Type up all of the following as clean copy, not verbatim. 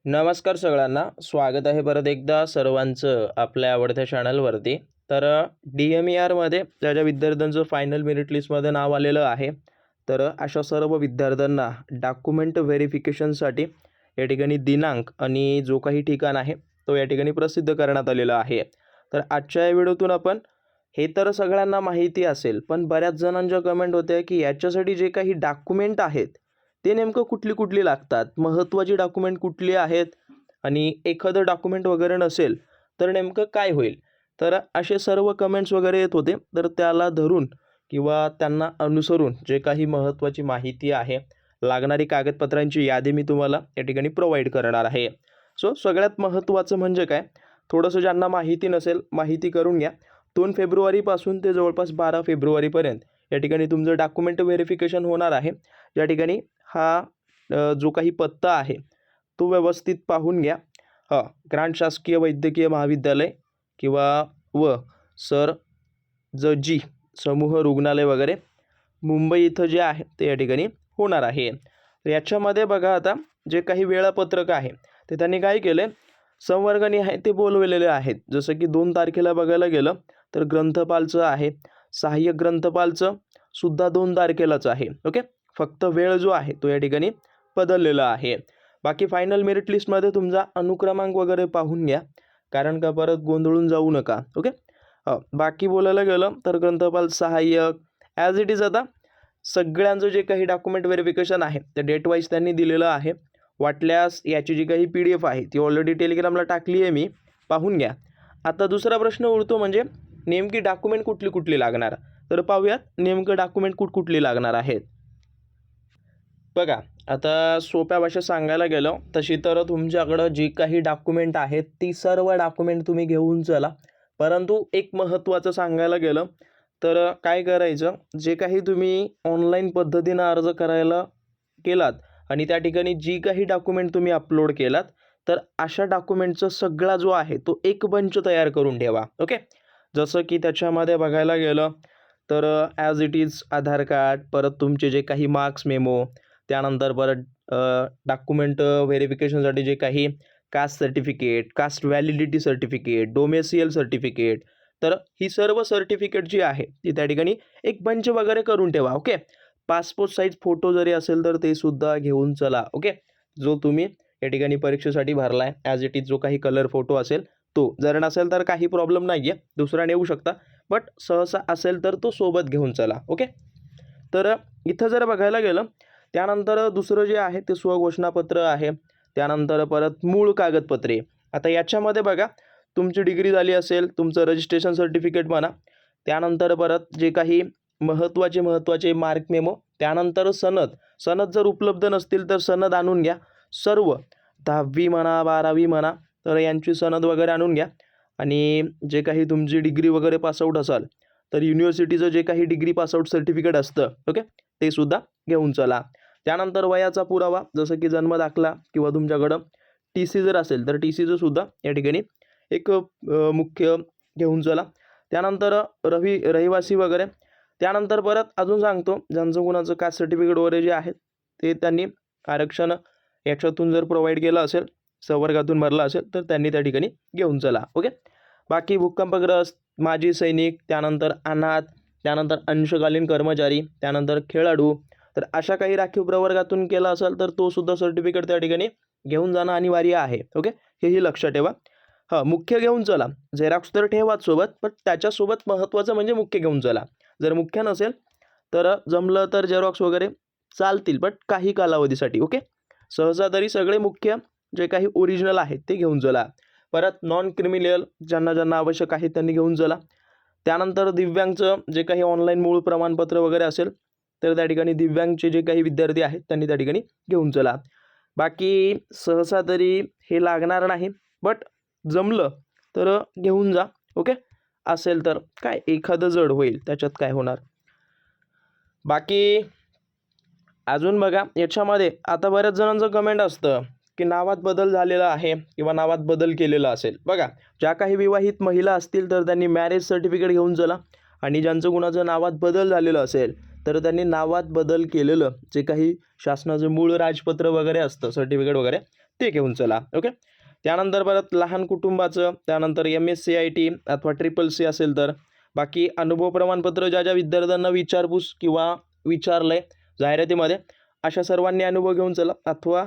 नमस्कार सगळ्यांना. स्वागत आहे परत एकदा सर्वांचं आपल्या आवडत्या चॅनलवरती. तर डी-एम-ई-आरमध्ये ज्या विद्यार्थ्यांचं फायनल मेरिट लिस्टमध्ये नाव आलेलं आहे, तर अशा सर्व विद्यार्थ्यांना डॉक्युमेंट व्हेरिफिकेशनसाठी या ठिकाणी दिनांक आणि जो काही ठिकाण आहे तो या ठिकाणी प्रसिद्ध करण्यात आलेला आहे. तर आजच्या या व्हिडिओतून आपण हे तर सगळ्यांना माहिती असेल, पण बऱ्याच जणांच्या कमेंट होत्या की याच्यासाठी जे काही डॉक्युमेंट आहेत ते नेमकं कुठली लागतात, महत्त्वाची डॉक्युमेंट कुठली आहेत आणि एखादं डॉक्युमेंट वगैरे नसेल तर नेमकं काय होईल. तर असे सर्व कमेंट्स वगैरे येत होते, तर त्याला धरून किंवा त्यांना अनुसरून जे काही महत्त्वाची माहिती आहे, लागणारी कागदपत्रांची यादी मी तुम्हाला या ठिकाणी प्रोव्हाइड करणार आहे. सो सगळ्यात महत्त्वाचं म्हणजे काय, थोडंसं ज्यांना माहिती नसेल माहिती करून घ्या. 2 फेब्रुवारीपासून ते जवळपास 12 फेब्रुवारीपर्यंत या ठिकाणी तुमचं डॉक्युमेंट व्हेरिफिकेशन होणार आहे. या ठिकाणी हा जो काही पत्ता आहे तो व्यवस्थित पाहून घ्या. ग्रांट शासकीय वैद्यकीय महाविद्यालय किंवा व सर जी समूह रुग्णालय वगैरे मुंबई इथं जे आहे ते या ठिकाणी होणार आहे. तर याच्यामध्ये बघा, आता जे काही वेळापत्रक आहे ते त्यांनी काय केलं, संवर्गणी आहे ते बोलवलेले आहेत. जसं की 2 तारखेला बघायला गेलं तर ग्रंथपालचं आहे, सहाय्यक ग्रंथपालचं सुद्धा 2 तारखेलाच आहे. ओके, फक्त वेळ जो आहे तो या ठिकाणी बदललेला आहे. बाकी फायनल मेरिट लिस्टमध्ये तुमचा अनुक्रमांक वगैरे पाहून घ्या, कारण का परत गोंधळून जाऊ नका. ओके, बाकी बोलायला गेलं तर ग्रंथपाल सहाय्यक ॲज इट इज आता सगळ्यांचं जे काही डॉक्युमेंट व्हेरिफिकेशन आहे ते डेट वाईज त्यांनी दिलेलं आहे. वाटल्यास याची जी काही PDF आहे ती ऑलरेडी टेलिग्रामला टाकली आहे मी, पाहून घ्या. आता दुसरा प्रश्न उरतो म्हणजे नेमकी डॉक्युमेंट कुठली लागणार. तर पाहूयात नेमकं डॉक्युमेंट कुठली लागणार आहेत. बघा, आता सोप्या भाषेत सांगायला गेलं तशी तर तुमच्याकडं जी काही डॉक्युमेंट आहेत ती सर्व डॉक्युमेंट तुम्ही घेऊन चला. परंतु एक महत्त्वाचं सांगायला गेलं तर काय करायचं, जे काही तुम्ही ऑनलाईन पद्धतीनं अर्ज करायला केलात आणि त्या ठिकाणी जी काही डॉक्युमेंट तुम्ही अपलोड केलात, तर अशा डॉक्युमेंटचा सगळा जो आहे तो एक बंच तयार करून ठेवा. ओके, जसं की त्याच्यामध्ये बघायला गेलं तर as it is Aadhaar card, परत तुमचे जे काही मार्क्स मेमो, त्यानंतर परत डॉक्युमेंट व्हेरिफिकेशनसाठी जे काही caste certificate, caste validity certificate, domicile certificate, तर ही सर्व सर्टिफिकेट जी आहे ती त्या ठिकाणी एक बंच वगैरे करून ठेवा. ओके, पासपोर्ट साईज फोटो जरी असेल तर ते सुद्धा घेऊन चला. ओके, जो तुम्ही या ठिकाणी परीक्षेसाठी भरला आहे ॲज इट इज जो काही कलर फोटो असेल तो, जर नसेल तर काही प्रॉब्लेम नाही आहे, दुसरा नेऊ शकता, बट सहसा असेल तर तो सोबत घेऊन चला. ओके, तर इथं जर बघायला गेलं त्यानंतर दुसरं जे आहे ते स्वघोषणापत्र आहे, त्यानंतर परत मूळ कागदपत्रे. आता याच्यामध्ये बघा, तुमची डिग्री झाली असेल, तुमचं रजिस्ट्रेशन सर्टिफिकेट म्हणा, त्यानंतर परत जे काही महत्त्वाचे मार्क मेमो, त्यानंतर सनद जर उपलब्ध नसतील तर सनद आणून घ्या. सर्व 10वी म्हणा 12वी म्हणा तर यांची सनद वगैरे आणून घ्या. आणि जे काही तुमची डिग्री वगैरे पासआउट असाल तर युनिव्हर्सिटीचं जे काही डिग्री पासआउट सर्टिफिकेट असतं, ओके, ते सुद्धा घेऊन चला. त्यानंतर वयाचा पुरावा, जसं की जन्म दाखला किंवा तुमच्याकडं TC जर असेल तर TCचं सुद्धा या ठिकाणी एक मुख्य घेऊन चला. त्यानंतर रहिवासी वगैरे. त्यानंतर परत अजून सांगतो, ज्यांचं कुणाचं कास्ट सर्टिफिकेट वगैरे जे आहे ते त्यांनी आरक्षण याच्यातून जर प्रोव्हाइड केलं असेल, संवर्गातून भरला असेल तर त्यांनी त्या ठिकाणी घेऊन चला. ओके, बाकी भूकंपग्रस्त, माजी सैनिक, त्यानंतर अनाथ, त्यानंतर अंशकालीन कर्मचारी, त्यानंतर खेळाडू, तर अशा काही राखीव प्रवर्गातून केला असेल तर तो सुद्धा सर्टिफिकेट त्या ठिकाणी घेऊन जाणं अनिवार्य आहे. ओके, हेही लक्षात ठेवा. मुख्य घेऊन चला, झेरॉक्स तर ठेवाच सोबत, पण त्याच्यासोबत महत्त्वाचं म्हणजे मुख्य घेऊन चला. जर मुख्य नसेल तर जमलं तर झेरॉक्स वगैरे चालतील, बट काही कालावधीसाठी. ओके, सहसा तरी सगळे मुख्य जे काही ओरिजिनल आहे ते घेऊन चला. परत नॉन क्रिमिनल ज्यांना आवश्यक आहे त्यांनी घेऊन चला. त्यानंतर दिव्यांगचं जे काही ऑनलाईन मूळ प्रमाणपत्र वगैरे असेल तर त्या ठिकाणी दिव्यांगचे जे काही विद्यार्थी आहेत त्यांनी त्या ठिकाणी घेऊन चला. बाकी सहसा तरी हे लागणार नाही, बट जमलं तर घेऊन जा. ओके, असेल तर काय एखादं जड होईल, त्याच्यात काय होणार. बाकी अजून बघा, याच्यामध्ये आता बऱ्याच जणांचं कमेंट असतं की नावात बदल झालेला आहे किंवा नावात बदल केलेला असेल. बघा, ज्या काही विवाहित महिला असतील तर त्यांनी मॅरेज सर्टिफिकेट घेऊन चला, आणि ज्यांचं कुणाचं नावात बदल झालेलं असेल तर त्यांनी नावात बदल केलेलं जे काही शासनाचं मूळ राजपत्र वगैरे असतं सर्टिफिकेट वगैरे ते घेऊन चला. ओके. त्यानंतर परत लहान कुटुंबाचं, त्यानंतर MSCIT अथवा CCC असेल तर, बाकी अनुभव प्रमाणपत्र ज्या विद्यार्थ्यांना विचारपूस किंवा विचारलं आहे जाहिरातीमध्ये, अशा सर्वांनी अनुभव घेऊन चला. अथवा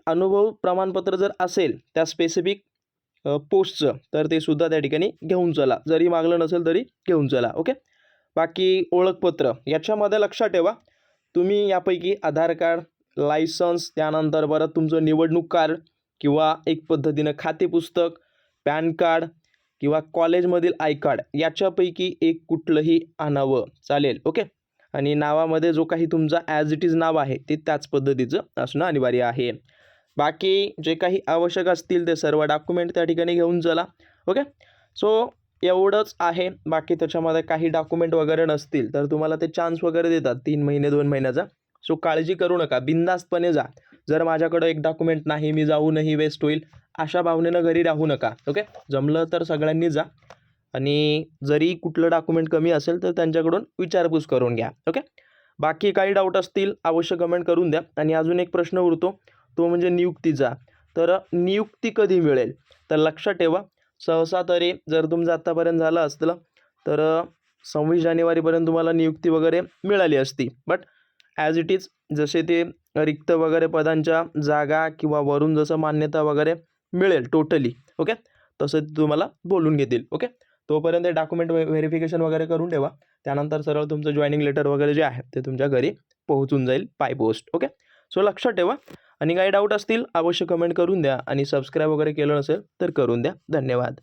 अनुभव प्रमाणपत्र जर असेल त्या स्पेसिफिक पोस्टचं, तर ते सुद्धा त्या ठिकाणी घेऊन चला. जरी मागलं नसेल तरी घेऊन चला. ओके. बाकी ओळखपत्र याच्यामध्ये लक्षात ठेवा, तुम्ही यापैकी आधार कार्ड, लायसन्स, त्यानंतर परत तुमचं निवडणूक कार्ड किंवा एक पद्धतीनं खाते पुस्तक, पॅन कार्ड किंवा कॉलेजमधील आय कार्ड याच्यापैकी एक कुठलंही आणावं चालेल. ओके. आणि नावामध्ये जो काही तुमचा ॲज इट इज नाव आहे ते त्याच पद्धतीचं असणं अनिवार्य आहे. बाकी जे काही आवश्यक असतील ते सर्व डॉक्युमेंट त्या ठिकाणी घेऊन चला. ओके. सो एवढंच आहे. बाकी त्याच्यामध्ये काही डॉक्युमेंट वगैरे नसतील तर तुम्हाला ते चान्स वगैरे देतात 3 महिने 2 महिन्याचा. सो काळजी करू नका, बिनधास्तपणे जा. जर माझ्याकडं एक डॉक्युमेंट नाही, मी जाऊनही वेस्ट होईल, अशा भावनेनं घरी राहू नका. ओके. जमलं तर सगळ्यांनी जा आणि जरी कुठलं डॉक्युमेंट कमी असेल तर त्यांच्याकडून विचारपूस करून घ्या. ओके. बाकी काही डाऊट असतील अवश्य कमेंट करून द्या. आणि अजून एक प्रश्न उरतो, तो म्हणजे नियुक्तीचा. तर नियुक्ती कधी मिळेल? तर लक्षात ठेवा, सहसा तरी जर तुमचं आत्तापर्यंत झालं असतं तर 26 जानेवारीपर्यंत तुम्हाला नियुक्ती वगैरे मिळाली असती. बट ॲज इट इज जसे ते रिक्त वगैरे पदांच्या जागा किंवा वरून जसं मान्यता वगैरे मिळेल टोटली, ओके, तसं ते तुम्हाला बोलून घेतील. ओके. तोपर्यंत डॉक्युमेंट व्हेरिफिकेशन वगैरे करून ठेवा. त्यानंतर सरळ तुमचं जॉईनिंग लेटर वगैरे जे आहे ते तुमच्या घरी पोहोचून जाईल बाय पोस्ट. ओके. सो लक्षात ठेवा. आणि काही डाऊट असतील अवश्य कमेंट करून द्या आणि सबस्क्राईब वगैरे केलं नसेल तर करून द्या. धन्यवाद.